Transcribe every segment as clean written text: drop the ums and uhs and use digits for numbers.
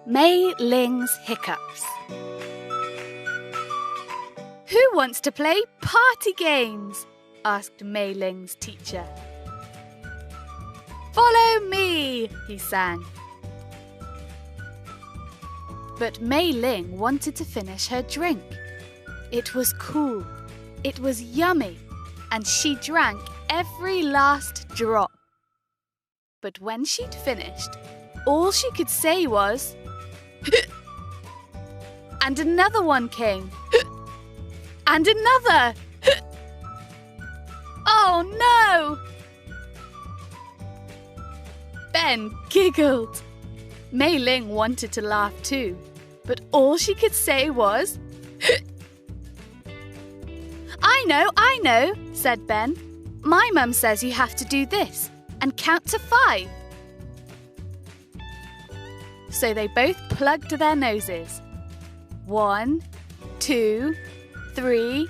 Mei Ling's Hiccups. Who wants to play party games? Asked Mei Ling's teacher. Follow me, he sang. But Mei Ling wanted to finish her drink. It was cool, it was yummy, and she drank every last drop. But when she'd finished, all she could say was, and another one came, and another. Oh no! Ben giggled. Mei Ling wanted to laugh too, but all she could say was, I know, said Ben. My mum says you have to do this and count to 5. So they both plugged their noses. 1, 2, 3,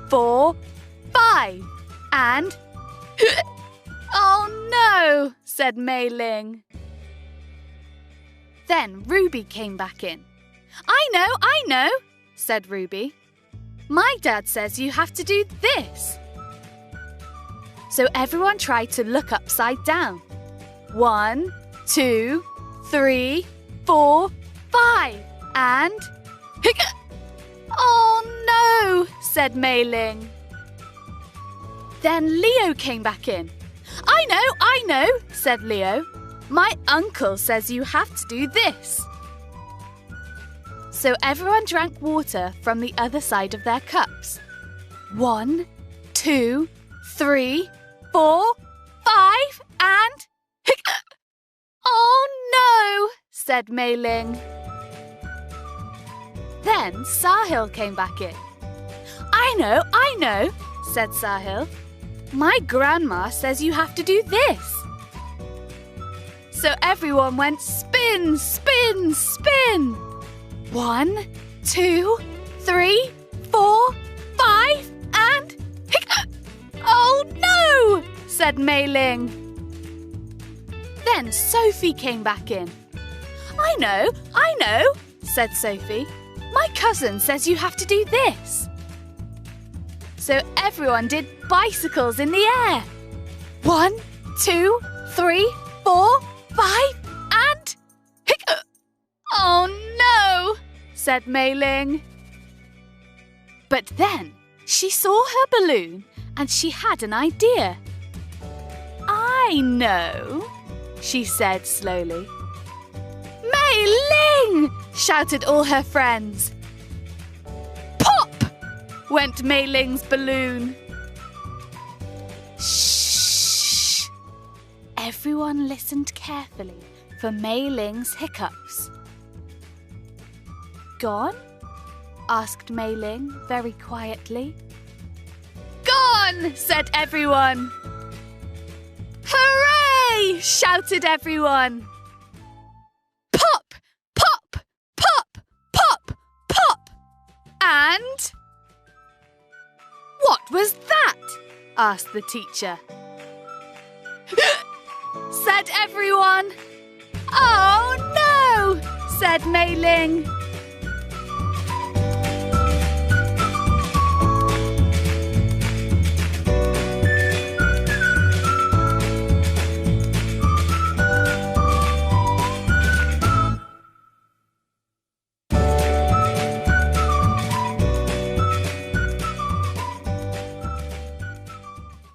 4, 5. And oh no, said Mei Ling. Then Ruby came back in. I know, said Ruby. My dad says you have to do this. So everyone tried to look upside down. 1, 2, 3, 4, 5. And oh no, said Mei Ling. Then Leo came back in. I know, said Leo. My uncle says you have to do this. So everyone drank water from the other side of their cups. 1, 2, 3, 4, 5, and oh no, said Mei Ling. Then Sahil came back in. I know, said Sahil. My grandma says you have to do this. So everyone went spin, spin, spin. 1, 2, 3, 4, 5, and oh no, said Mei Ling. Then Sophie came back in. I know, said Sophie. My cousin says you have to do this. So everyone did bicycles in the air. 1, 2, 3, 4, 5, and oh no, said Mei Ling. But then she saw her balloon and she had an idea. I know, she said slowly. Mei Ling! Shouted all her friends. Pop! Went Mei Ling's balloon. Shh! Everyone listened carefully for Mei Ling's hiccups. Gone? Asked Mei Ling very quietly. Gone! Said everyone. Hooray! Shouted everyone. Pop! Pop! Pop! Pop! Pop! And what was that? Asked the teacher. Said everyone. Oh no! Said Mei Ling.